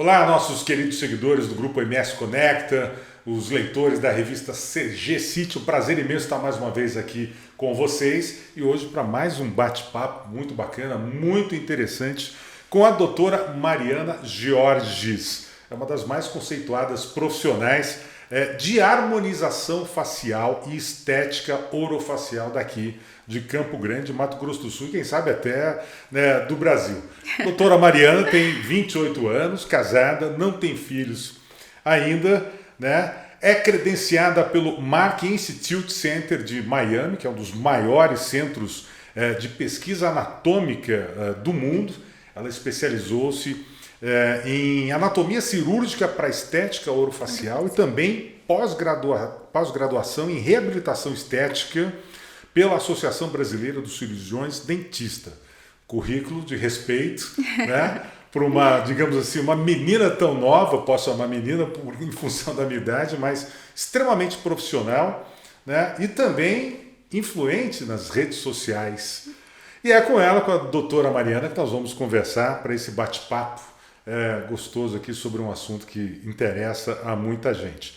Olá, nossos queridos seguidores do Grupo MS Conecta, os leitores da revista CG City. Um prazer imenso estar mais uma vez aqui com vocês e hoje para mais um bate-papo muito bacana, muito interessante com a doutora Mariana Georges. É uma das mais conceituadas profissionais de harmonização facial e estética orofacial daqui de Campo Grande, Mato Grosso do Sul e quem sabe até do Brasil. Doutora Mariana tem 28 anos, casada, não tem filhos ainda, é credenciada pelo Mark Institute Center de Miami, que é um dos maiores centros de pesquisa anatômica do mundo. Ela especializou-se em anatomia cirúrgica para estética orofacial e também pós-graduação em reabilitação estética pela Associação Brasileira dos Cirurgiões Dentista. Currículo de respeito, para uma, digamos assim, uma menina tão nova, posso chamar menina em função da minha idade, mas extremamente profissional, e também influente nas redes sociais. E é com ela, com a doutora Mariana, que nós vamos conversar para esse bate-papo gostoso aqui sobre um assunto que interessa a muita gente.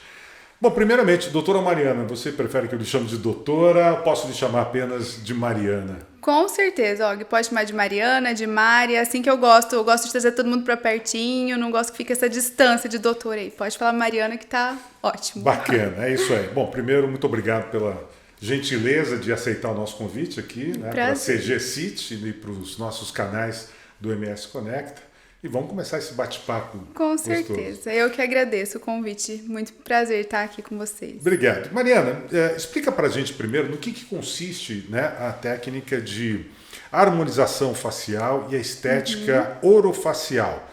Bom, primeiramente, doutora Mariana, você prefere que eu lhe chame de doutora? Posso lhe chamar apenas de Mariana? Com certeza, Og. Pode chamar de Mariana, de Mari, assim que eu gosto. Eu gosto de trazer todo mundo para pertinho, não gosto que fique essa distância de doutora aí. Pode falar Mariana que tá ótimo. Bacana, é isso aí. Bom, primeiro, muito obrigado pela gentileza de aceitar o nosso convite aqui, para a CG City e para os nossos canais do MS Conecta. E vamos começar esse bate-papo. Com certeza. Eu que agradeço o convite. Muito prazer estar aqui com vocês. Obrigado. Mariana, explica pra gente primeiro no que consiste a técnica de harmonização facial e a estética orofacial.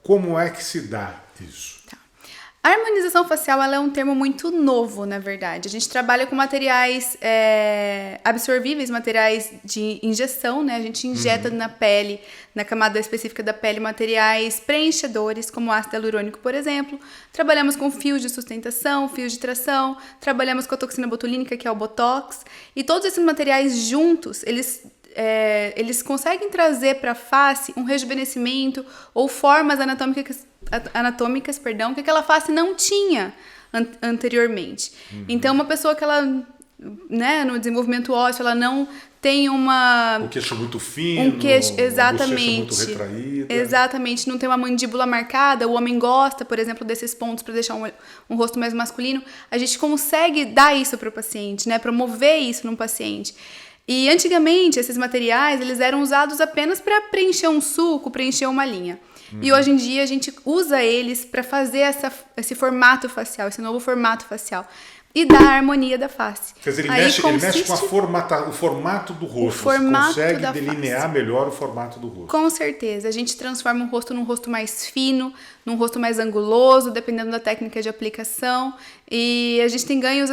Como é que se dá isso? Tá. A harmonização facial ela é um termo muito novo, na verdade. A gente trabalha com materiais absorvíveis, materiais de injeção, A gente injeta na pele, na camada específica da pele, materiais preenchedores, como ácido hialurônico, por exemplo. Trabalhamos com fios de sustentação, fios de tração, trabalhamos com a toxina botulínica, que é o Botox. E todos esses materiais juntos, eles conseguem trazer para a face um rejuvenescimento ou formas anatômicas, que aquela face não tinha anteriormente. Então, uma pessoa que ela, no desenvolvimento ósseo, ela não tem um queixo muito fino, exatamente, uma bochecha muito retraída. Exatamente, não tem uma mandíbula marcada, o homem gosta, por exemplo, desses pontos para deixar um rosto mais masculino. A gente consegue dar isso para o paciente, promover isso no paciente. E antigamente, esses materiais, eles eram usados apenas para preencher um sulco, preencher uma linha. E hoje em dia, a gente usa eles para fazer esse formato facial, esse novo formato facial. E dar a harmonia da face. Quer dizer, ele mexe com o formato do rosto. Você consegue delinear melhor o formato do rosto. Com certeza. A gente transforma um rosto num rosto mais fino, num rosto mais anguloso, dependendo da técnica de aplicação. E a gente tem ganhos,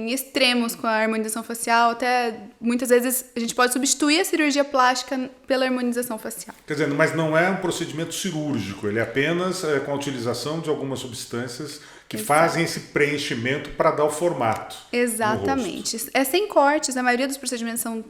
extremos com a harmonização facial. Até, muitas vezes, a gente pode substituir a cirurgia plástica pela harmonização facial. Quer dizer, mas não é um procedimento cirúrgico. Ele é apenas com a utilização de algumas substâncias que fazem esse preenchimento para dar o formato. Exatamente. É sem cortes, a maioria dos procedimentos são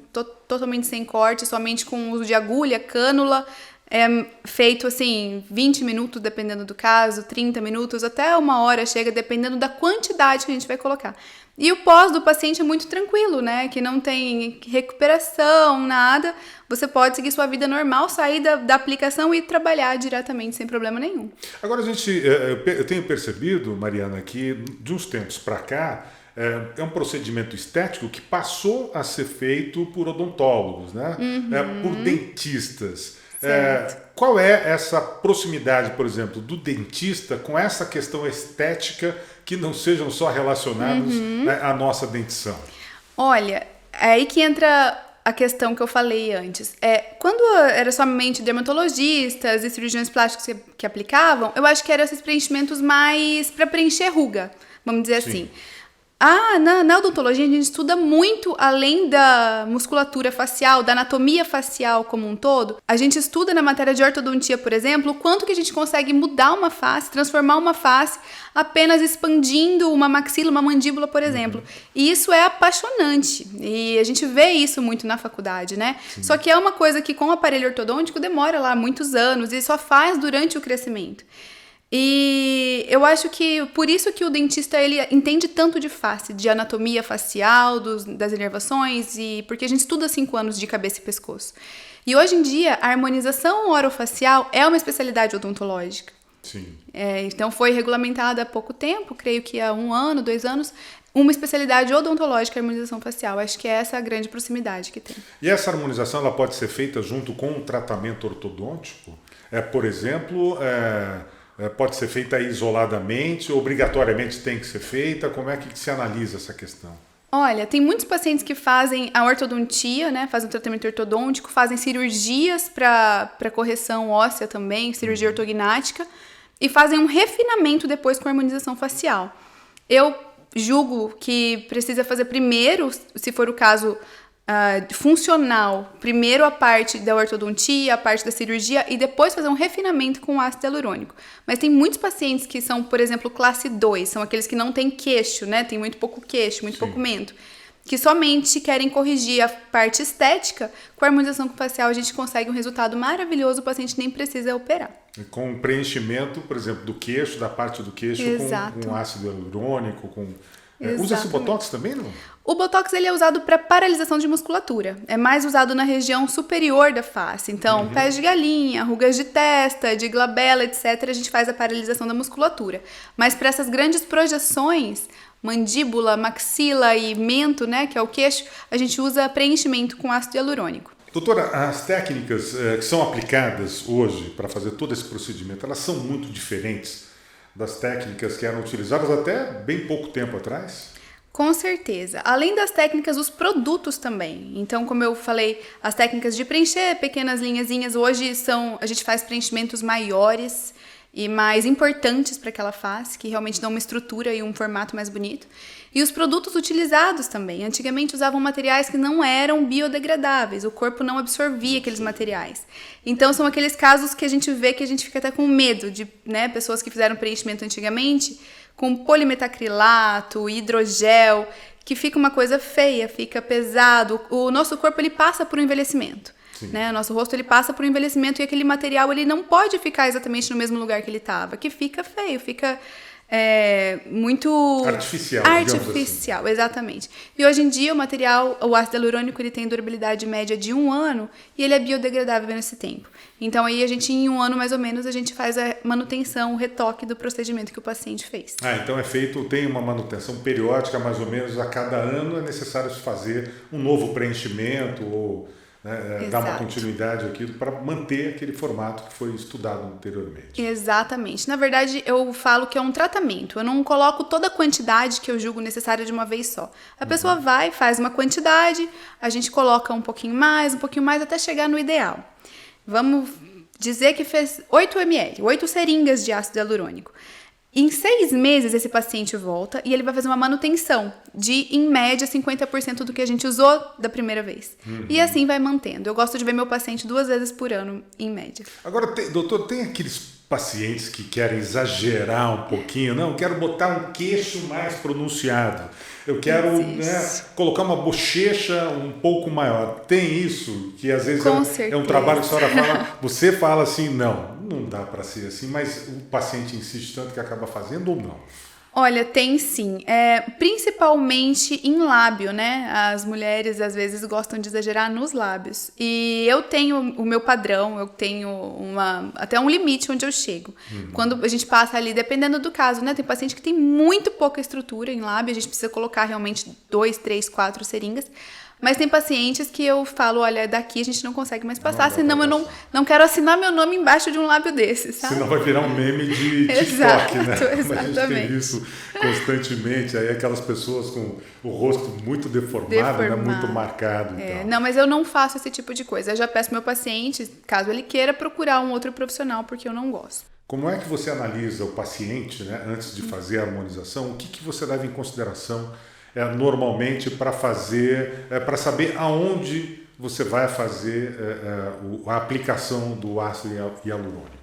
totalmente sem cortes, somente com uso de agulha, cânula. É feito 20 minutos, dependendo do caso, 30 minutos, até 1 hora chega, dependendo da quantidade que a gente vai colocar. E o pós do paciente é muito tranquilo, que não tem recuperação, nada. Você pode seguir sua vida normal, sair da aplicação e trabalhar diretamente sem problema nenhum. Agora, eu tenho percebido, Mariana, que de uns tempos para cá, é um procedimento estético que passou a ser feito por odontólogos, por dentistas. Qual é essa proximidade, por exemplo, do dentista com essa questão estética que não sejam só relacionados à nossa dentição? Olha, é aí que entra a questão que eu falei antes. Quando era somente dermatologistas e cirurgiões plásticos que aplicavam, eu acho que eram esses preenchimentos mais para preencher ruga, vamos dizer assim. Na odontologia, a gente estuda muito além da musculatura facial, da anatomia facial como um todo. A gente estuda na matéria de ortodontia, por exemplo, o quanto que a gente consegue mudar uma face, transformar uma face apenas expandindo uma maxila, uma mandíbula, por exemplo. E isso é apaixonante. E a gente vê isso muito na faculdade, né? Sim. Só que é uma coisa que com o aparelho ortodôntico demora lá muitos anos e só faz durante o crescimento. E eu acho que por isso que o dentista ele entende tanto de face, de anatomia facial, das inervações, e porque a gente estuda 5 anos de cabeça e pescoço. E hoje em dia, a harmonização orofacial é uma especialidade odontológica. Sim. Então foi regulamentada há pouco tempo, creio que há 1 ano, 2 anos, uma especialidade odontológica, a harmonização facial. Acho que é essa a grande proximidade que tem. E essa harmonização ela pode ser feita junto com o tratamento ortodôntico? Por exemplo, pode ser feita isoladamente, obrigatoriamente tem que ser feita? Como é que se analisa essa questão? Olha, tem muitos pacientes que fazem a ortodontia, né? Fazem o tratamento ortodôntico, fazem cirurgias para correção óssea também, cirurgia ortognática, e fazem um refinamento depois com a harmonização facial. Eu julgo que precisa fazer primeiro, se for o caso funcional, primeiro a parte da ortodontia, a parte da cirurgia e depois fazer um refinamento com ácido hialurônico. Mas tem muitos pacientes que são, por exemplo, classe 2, são aqueles que não têm queixo, né? Tem muito pouco queixo, muito pouco mento, que somente querem corrigir a parte estética. Com a harmonização facial a gente consegue um resultado maravilhoso, o paciente nem precisa operar. E com preenchimento, por exemplo, do queixo, da parte do queixo com ácido hialurônico, usa-se Botox também, não? O Botox ele é usado para paralisação de musculatura. É mais usado na região superior da face. Então, pés de galinha, rugas de testa, de glabela, etc., a gente faz a paralisação da musculatura. Mas para essas grandes projeções, mandíbula, maxila e mento, né, que é o queixo, a gente usa preenchimento com ácido hialurônico. Doutora, as técnicas que são aplicadas hoje para fazer todo esse procedimento, elas são muito diferentes das técnicas que eram utilizadas até bem pouco tempo atrás? Com certeza. Além das técnicas, os produtos também. Então, como eu falei, as técnicas de preencher pequenas linhazinhas, hoje a gente faz preenchimentos maiores e mais importantes para aquela face, que realmente dão uma estrutura e um formato mais bonito. E os produtos utilizados também. Antigamente usavam materiais que não eram biodegradáveis, o corpo não absorvia aqueles materiais. Então são aqueles casos que a gente vê que a gente fica até com medo de, né, pessoas que fizeram preenchimento antigamente com polimetacrilato, hidrogel, que fica uma coisa feia, fica pesado. O nosso corpo ele passa por um envelhecimento. Né? O nosso rosto ele passa por um envelhecimento e aquele material ele não pode ficar exatamente no mesmo lugar que ele estava, que fica feio, fica muito artificial, assim. Exatamente. E hoje em dia o ácido hialurônico ele tem durabilidade média de 1 ano e ele é biodegradável nesse tempo. Então aí a gente em 1 ano mais ou menos a gente faz a manutenção, o retoque do procedimento que o paciente fez. Então tem uma manutenção periódica, mais ou menos a cada ano é necessário se fazer um novo preenchimento ou dar uma continuidade àquilo para manter aquele formato que foi estudado anteriormente. Exatamente. Na verdade, eu falo que é um tratamento. Eu não coloco toda a quantidade que eu julgo necessária de uma vez só. A pessoa vai, faz uma quantidade, a gente coloca um pouquinho mais, até chegar no ideal. Vamos dizer que fez 8 ml, 8 seringas de ácido hialurônico. Em 6 meses, esse paciente volta e ele vai fazer uma manutenção de, em média, 50% do que a gente usou da primeira vez. E assim vai mantendo. Eu gosto de ver meu paciente 2 vezes por ano, em média. Agora, doutor, tem aqueles pacientes que querem exagerar um pouquinho? Não, eu quero botar um queixo mais pronunciado. Eu quero colocar uma bochecha um pouco maior. Tem isso? Que às vezes é um trabalho que a senhora fala, você fala assim, não dá para ser assim, mas o paciente insiste tanto que acaba fazendo ou não? Olha, tem sim. Principalmente em lábio, né? As mulheres às vezes gostam de exagerar nos lábios. E eu tenho o meu padrão, eu tenho até um limite onde eu chego. Quando a gente passa ali, dependendo do caso, né? Tem paciente que tem muito pouca estrutura em lábio, a gente precisa colocar realmente 2, 3, 4 seringas. Mas tem pacientes que eu falo, olha, daqui a gente não consegue mais passar, senão eu não quero assinar meu nome embaixo de um lábio desse, sabe? Senão vai virar um meme de TikTok, né? Exatamente. A gente tem isso constantemente, aí aquelas pessoas com o rosto muito deformado. Né? Muito marcado e tal. Não, mas eu não faço esse tipo de coisa. Eu já peço meu paciente, caso ele queira, procurar um outro profissional, porque eu não gosto. Como é que você analisa o paciente, né, antes de fazer a harmonização? O que você leva em consideração normalmente para fazer, para saber aonde você vai fazer a aplicação do ácido hialurônico?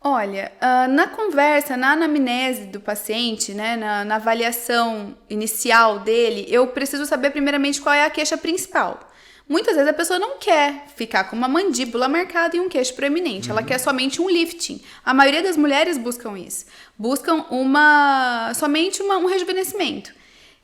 Olha, na conversa, na anamnese do paciente, né, na avaliação inicial dele, eu preciso saber primeiramente qual é a queixa principal. Muitas vezes a pessoa não quer ficar com uma mandíbula marcada e um queixo proeminente, ela quer somente um lifting. A maioria das mulheres buscam isso, buscam somente um rejuvenescimento.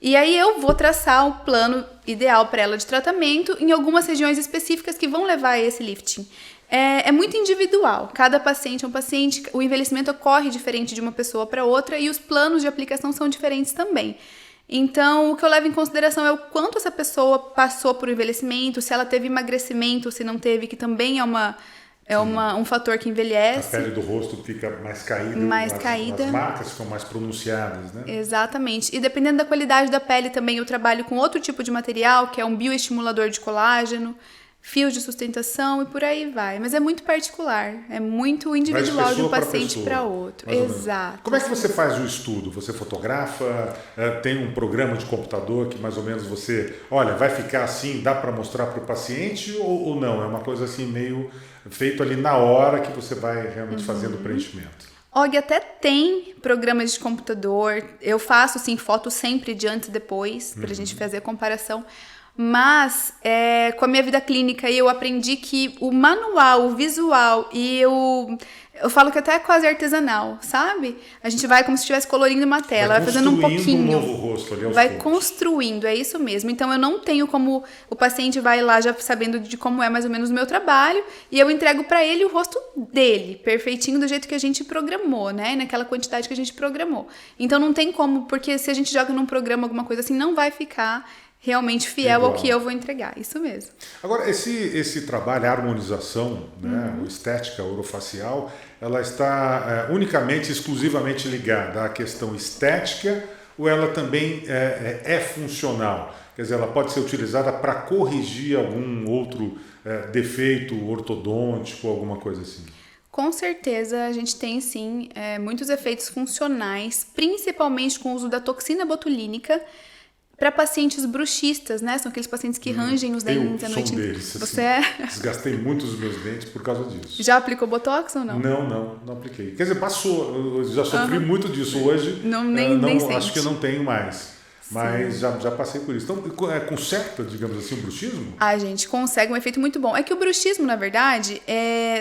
E aí eu vou traçar o plano ideal para ela de tratamento em algumas regiões específicas que vão levar a esse lifting. É muito individual, cada paciente é um paciente, o envelhecimento ocorre diferente de uma pessoa para outra e os planos de aplicação são diferentes também. Então, o que eu levo em consideração é o quanto essa pessoa passou por envelhecimento, se ela teve emagrecimento, se não teve, que também é um fator que envelhece. A pele do rosto fica mais caída. As marcas ficam mais pronunciadas, né? Exatamente. E dependendo da qualidade da pele também, eu trabalho com outro tipo de material, que é um bioestimulador de colágeno, fios de sustentação e por aí vai. Mas é muito particular, é muito individual de um paciente para outro. Exato. Como é que você faz o estudo? Você fotografa? Tem um programa de computador que mais ou menos você... Olha, vai ficar assim, dá para mostrar para o paciente ou não? É uma coisa assim meio feito ali na hora que você vai realmente fazendo o preenchimento. Og até tem programas de computador. Eu faço, sim, foto sempre de antes e depois, para a gente fazer a comparação. Mas, com a minha vida clínica, eu aprendi que o manual, o visual e eu falo que até é quase artesanal, sabe? A gente vai como se estivesse colorindo uma tela, vai fazendo um pouquinho. Um novo rosto ali aos vai poucos. Construindo, é isso mesmo. Então, eu não tenho como... O paciente vai lá já sabendo de como é mais ou menos o meu trabalho e eu entrego para ele o rosto dele, perfeitinho do jeito que a gente programou, né? Naquela quantidade que a gente programou. Então, não tem como, porque se a gente joga num programa alguma coisa assim, não vai ficar realmente fiel ao que eu vou entregar, isso mesmo. Agora, esse trabalho, a harmonização, né, a estética orofacial, ela está unicamente, exclusivamente ligada à questão estética ou ela também é funcional? Quer dizer, ela pode ser utilizada para corrigir algum outro defeito ortodôntico, alguma coisa assim? Com certeza, a gente tem sim muitos efeitos funcionais, principalmente com o uso da toxina botulínica, para pacientes bruxistas, né? São aqueles pacientes que rangem os dentes à noite. Eu sou deles. Você assim, desgastei muito os meus dentes por causa disso. Já aplicou Botox ou não? Não apliquei. Quer dizer, passou. Eu já sofri muito disso. Hoje nem acho que eu não tenho mais. Mas já passei por isso. Então, conserta, digamos assim, o bruxismo? A gente consegue um efeito muito bom. É que o bruxismo, na verdade,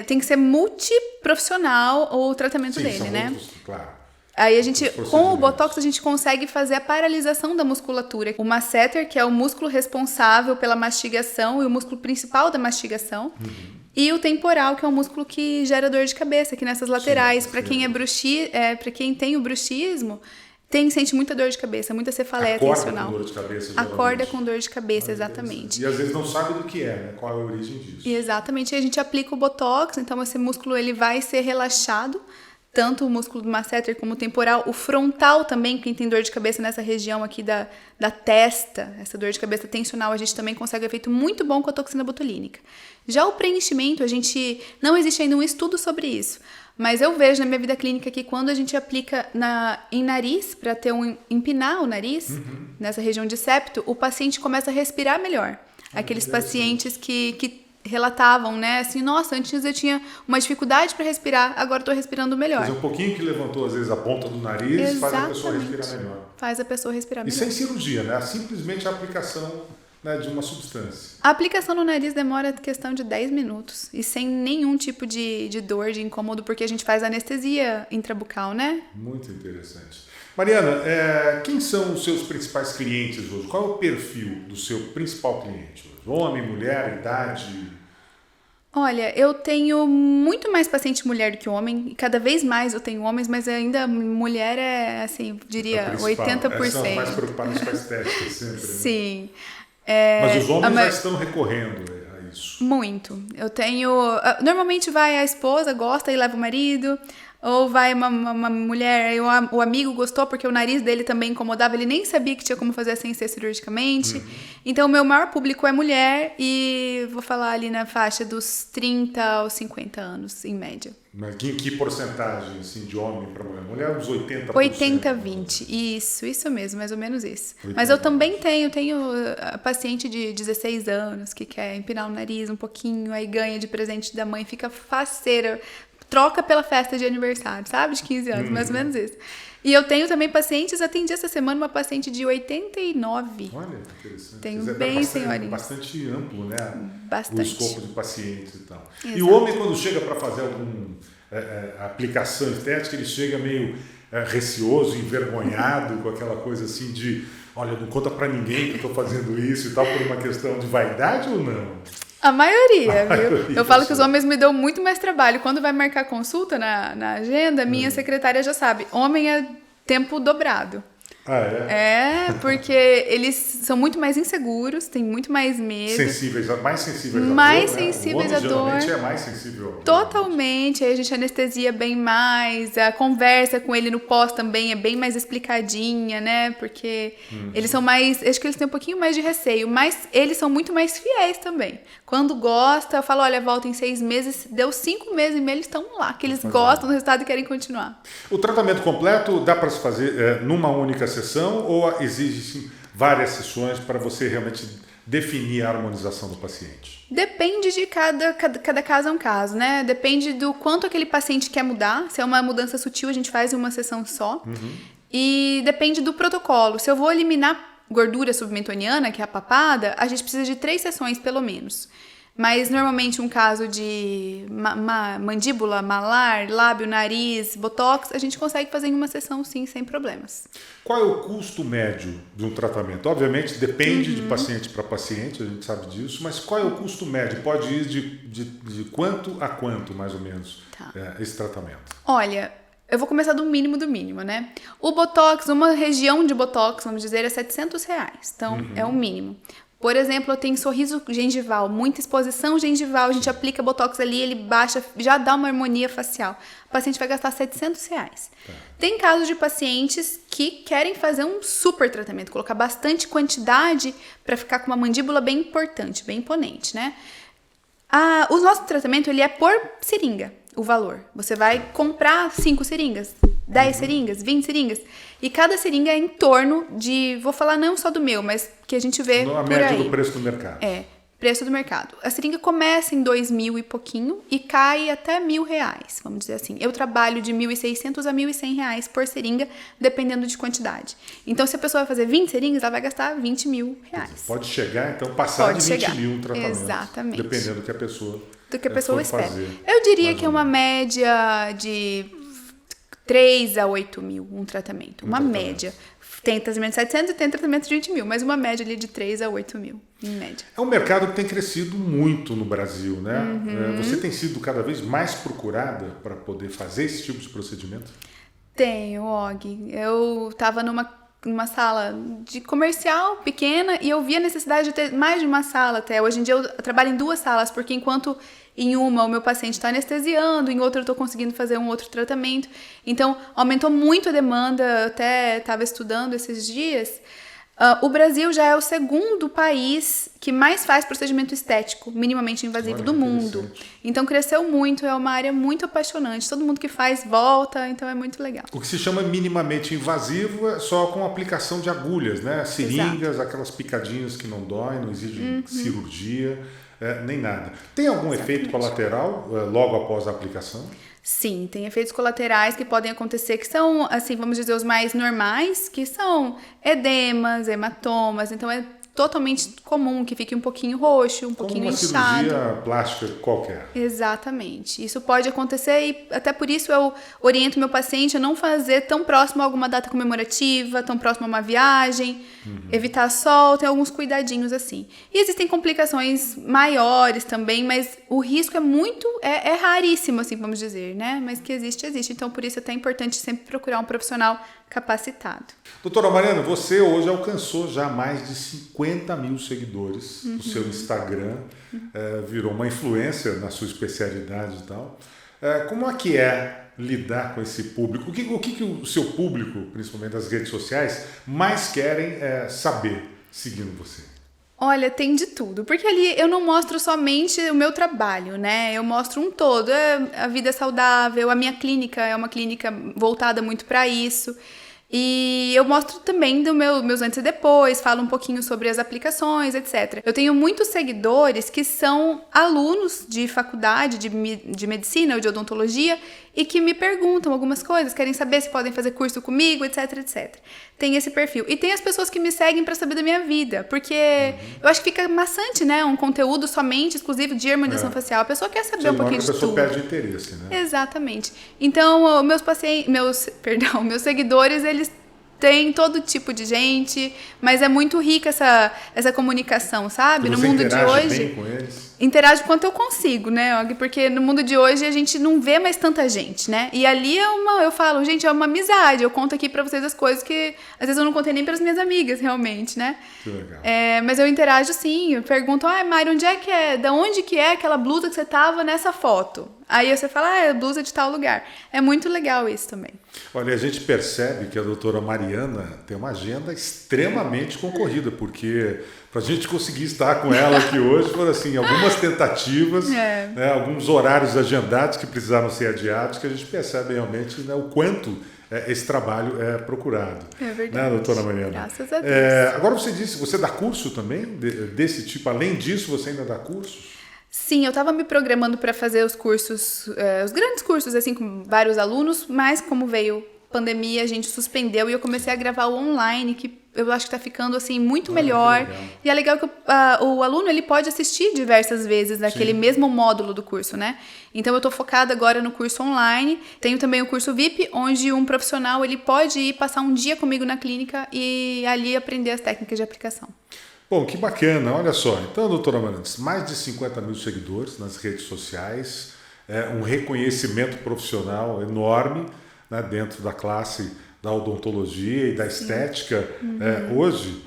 tem que ser multiprofissional o tratamento dele, né? Outros, claro. Aí a gente, com o Botox, a gente consegue fazer a paralisação da musculatura. O masseter, que é o músculo responsável pela mastigação e o músculo principal da mastigação. E o temporal, que é o músculo que gera dor de cabeça, aqui nessas laterais. Para quem para quem tem o bruxismo, sente muita dor de cabeça, muita cefaleia tensional. Com dor de cabeça, acorda com dor de cabeça, exatamente. E às vezes não sabe do que né? Qual é a origem disso. E exatamente, aí a gente aplica o Botox, então esse músculo ele vai ser relaxado, tanto o músculo do masseter como o temporal, o frontal também, quem tem dor de cabeça nessa região aqui da testa, essa dor de cabeça tensional, a gente também consegue um efeito muito bom com a toxina botulínica. Já o preenchimento, não existe ainda um estudo sobre isso, mas eu vejo na minha vida clínica que quando a gente aplica em nariz, para empinar o nariz, nessa região de septo, o paciente começa a respirar melhor. Aqueles pacientes que relatavam, né, assim, nossa, antes eu tinha uma dificuldade para respirar, agora estou respirando melhor. Mas um pouquinho que levantou, às vezes, a ponta do nariz, faz a pessoa respirar melhor. Faz a pessoa respirar melhor. E sem cirurgia, né? Simplesmente a aplicação, né, de uma substância. A aplicação no nariz demora questão de 10 minutos e sem nenhum tipo de dor, de incômodo, porque a gente faz anestesia intrabucal, né? Muito interessante. Mariana, quem são os seus principais clientes hoje? Qual é o perfil do seu principal cliente hoje? Homem, mulher, idade? Olha, eu tenho muito mais paciente mulher do que homem, e cada vez mais eu tenho homens, mas ainda mulher é, assim, diria 80%. São mais preocupados com a estética sempre. Sim. Mas os homens já estão recorrendo a isso. Muito. Eu tenho... Normalmente vai a esposa, gosta e leva o marido. Ou vai uma mulher, aí o amigo gostou porque o nariz dele também incomodava, ele nem sabia que tinha como fazer sem ser cirurgicamente. Então, o meu maior público é mulher e vou falar ali na faixa dos 30 aos 50 anos, em média. Mas que porcentagem assim, de homem para mulher? Mulher uns 80%. 80-20, isso mesmo, mais ou menos isso. Mas eu também tenho paciente de 16 anos que quer empinar o nariz um pouquinho, aí ganha de presente da mãe, fica faceira, troca pela festa de aniversário, sabe? De 15 anos, mais ou menos isso. E eu tenho também pacientes, atendi essa semana uma paciente de 89. Olha, que interessante. Tenho bem senhorinhos. Bastante amplo, né? Bastante. O escopo de pacientes e tal. Exato. E o homem, quando chega para fazer alguma aplicação estética, ele chega meio receoso, envergonhado, com aquela coisa assim de, olha, não conta para ninguém que eu estou fazendo isso e tal, por uma questão de vaidade ou não? A maioria, viu? Eu falo que os homens me dão muito mais trabalho. Quando vai marcar consulta na agenda, minha secretária já sabe. Homem é tempo dobrado. Ah, é? É, porque eles são muito mais inseguros, têm muito mais medo. Mais sensíveis à dor, mais né? sensíveis à dor. Geralmente é mais sensível. Totalmente. Aí a gente anestesia bem mais. A conversa com ele no pós também é bem mais explicadinha, né? Porque eles são mais... Acho que eles têm um pouquinho mais de receio. Mas eles são muito mais fiéis também. Quando gosta, eu falo, olha, volta em 6 meses. Deu 5 meses e meio, eles estão lá. Que eles gostam do resultado e querem continuar. O tratamento completo dá para se fazer numa única sessão ou exige várias sessões para você realmente definir a harmonização do paciente? Depende de cada caso é um caso, né? Depende do quanto aquele paciente quer mudar. Se é uma mudança sutil, a gente faz em uma sessão só. E depende do protocolo. Se eu vou eliminar gordura submentoniana, que é a papada, a gente precisa de 3 sessões pelo menos. Mas normalmente um caso de mandíbula, malar, lábio, nariz, botox, a gente consegue fazer em uma sessão sim, sem problemas. Qual é o custo médio de um tratamento? Obviamente depende de paciente para paciente, a gente sabe disso, mas qual é o custo médio? Pode ir de quanto a quanto, mais ou menos, esse tratamento? Olha, eu vou começar do mínimo, né? O botox, uma região de botox, vamos dizer, é R$700. Então, é o mínimo. Por exemplo, eu tenho sorriso gengival, muita exposição gengival, a gente aplica botox ali, ele baixa, já dá uma harmonia facial. O paciente vai gastar R$700. Tem casos de pacientes que querem fazer um super tratamento, colocar bastante quantidade para ficar com uma mandíbula bem importante, bem imponente, né? O nosso tratamento, ele é por seringa, o valor. Você vai comprar 5 seringas, 10 seringas, 20 seringas. E cada seringa é em torno de, vou falar não só do meu, mas que a gente vê por aí. A média do preço do mercado. É, preço do mercado. A seringa começa em 2.000 e pouquinho e cai até R$1.000, vamos dizer assim. Eu trabalho de R$1.600 a R$1.100 por seringa, dependendo de quantidade. Então, se a pessoa vai fazer 20 seringas, ela vai gastar R$20 mil. Pode chegar, então, passar de 20 mil no tratamento. Exatamente. Dependendo do que a pessoa espera. Fazer. Eu diria que é uma média de 3 a 8 mil um tratamento. Uma média. Tem tratamento de 700 e tem tratamento de 20 mil, mas uma média ali de 3 a 8 mil, em média. É um mercado que tem crescido muito no Brasil, né? Você tem sido cada vez mais procurada para poder fazer esse tipo de procedimento? Tenho, Og. Eu estava numa sala de comercial pequena e eu vi a necessidade de ter mais de uma sala até. Hoje em dia eu trabalho em 2 salas, porque enquanto em uma o meu paciente está anestesiando, em outra eu estou conseguindo fazer um outro tratamento. Então, aumentou muito a demanda, eu até estava estudando esses dias. O Brasil já é o 2º país que mais faz procedimento estético minimamente invasivo do mundo. Então, cresceu muito, é uma área muito apaixonante. Todo mundo que faz volta, então é muito legal. O que se chama minimamente invasivo é só com aplicação de agulhas, né? Seringas, aquelas picadinhas que não doem, não exigem cirurgia, nem nada. Tem algum efeito colateral logo após a aplicação? Sim, tem efeitos colaterais que podem acontecer, que são, assim, vamos dizer, os mais normais, que são edemas, hematomas, então é totalmente comum que fique um pouquinho roxo, um pouquinho inchado. Como uma cirurgia plástica qualquer. Exatamente. Isso pode acontecer e até por isso eu oriento meu paciente a não fazer tão próximo a alguma data comemorativa, tão próximo a uma viagem, evitar sol, tem alguns cuidadinhos assim. E existem complicações maiores também, mas o risco é raríssimo, assim, vamos dizer, né? Mas que existe. Então, por isso é até importante sempre procurar um profissional capacitado. Doutora Mariana, você hoje alcançou já mais de 50 mil seguidores no seu Instagram, virou uma influência na sua especialidade e tal. Como é que é lidar com esse público? O que o seu público, principalmente das redes sociais, mais querem saber seguindo você? Olha, tem de tudo, porque ali eu não mostro somente o meu trabalho, né? Eu mostro um todo, a vida saudável, a minha clínica é uma clínica voltada muito para isso. E eu mostro também meus antes e depois, falo um pouquinho sobre as aplicações, etc. Eu tenho muitos seguidores que são alunos de faculdade de medicina ou de odontologia e que me perguntam algumas coisas, querem saber se podem fazer curso comigo, etc, etc. Tem esse perfil. E tem as pessoas que me seguem para saber da minha vida, porque eu acho que fica maçante, né? Um conteúdo somente exclusivo de harmonização facial. A pessoa quer saber um pouquinho de tudo. A pessoa perde interesse, né? Exatamente. Então, meus seguidores, eles têm todo tipo de gente, mas é muito rica essa comunicação, sabe? No mundo de hoje, bem com eles? Interajo quanto eu consigo, né, Og? Porque no mundo de hoje a gente não vê mais tanta gente, né? E ali eu falo, gente, é uma amizade. Eu conto aqui pra vocês as coisas que às vezes eu não contei nem pras minhas amigas, realmente, né? Que legal. Mas eu interajo sim, eu pergunto, Mari, onde é que é? Da onde que é aquela blusa que você tava nessa foto? Aí você fala, é blusa de tal lugar. É muito legal isso também. Olha, a gente percebe que a doutora Mariana tem uma agenda extremamente concorrida, porque para a gente conseguir estar com ela aqui hoje foram assim, algumas tentativas, né, alguns horários agendados que precisaram ser adiados, que a gente percebe realmente, né, o quanto esse trabalho é procurado. É verdade. Né, doutora Mariana? Graças a Deus. Agora você disse, você dá curso também desse tipo? Além disso, você ainda dá cursos? Sim, eu estava me programando para fazer os cursos, os grandes cursos, assim, com vários alunos, mas como veio pandemia, a gente suspendeu e eu comecei a gravar o online, que eu acho que está ficando, assim, muito melhor. E é legal que o aluno, ele pode assistir diversas vezes naquele mesmo módulo do curso, né? Então, eu estou focada agora no curso online. Tenho também o curso VIP, onde um profissional, ele pode ir passar um dia comigo na clínica e ali aprender as técnicas de aplicação. Bom, que bacana, olha só. Então, doutora Marantes, mais de 50 mil seguidores nas redes sociais, um reconhecimento profissional enorme, né, dentro da classe da odontologia e da estética. Hoje,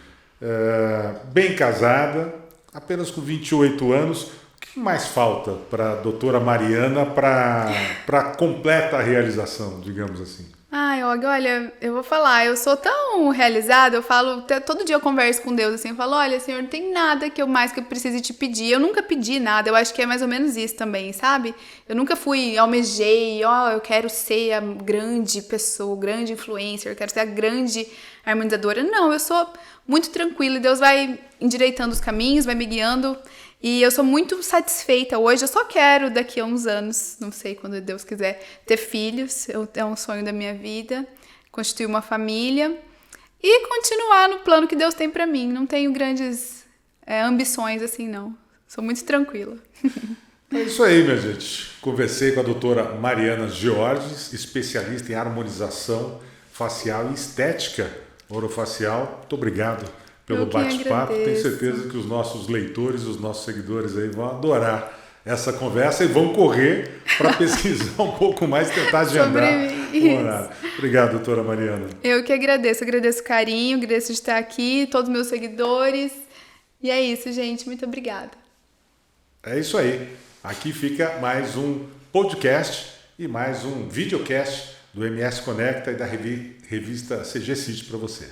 bem casada, apenas com 28 anos. O que mais falta para a doutora Mariana para completa realização, digamos assim? Ai, Og, olha, eu vou falar, eu sou tão realizada, eu falo, todo dia eu converso com Deus, assim, eu falo, olha, Senhor, não tem nada que eu precise te pedir, eu nunca pedi nada, eu acho que é mais ou menos isso também, sabe? Eu nunca almejei, eu quero ser a grande pessoa, grande influencer, eu quero ser a grande harmonizadora, não, eu sou muito tranquila, Deus vai endireitando os caminhos, vai me guiando. E eu sou muito satisfeita hoje, eu só quero daqui a uns anos, não sei quando Deus quiser, ter filhos, é um sonho da minha vida, constituir uma família e continuar no plano que Deus tem pra mim. Não tenho grandes ambições assim, não. Sou muito tranquila. É isso aí, minha gente. Conversei com a doutora Mariana Georges, especialista em harmonização facial e estética orofacial. Muito obrigado pelo bate-papo. Tenho certeza que os nossos leitores, os nossos seguidores aí vão adorar essa conversa e vão correr para pesquisar um pouco mais, tentar agendar o horário. Obrigado, doutora Mariana. Eu que agradeço o carinho, agradeço de estar aqui, todos os meus seguidores. E é isso, gente. Muito obrigada. É isso aí. Aqui fica mais um podcast e mais um videocast do MS Conecta e da revista CG City para você.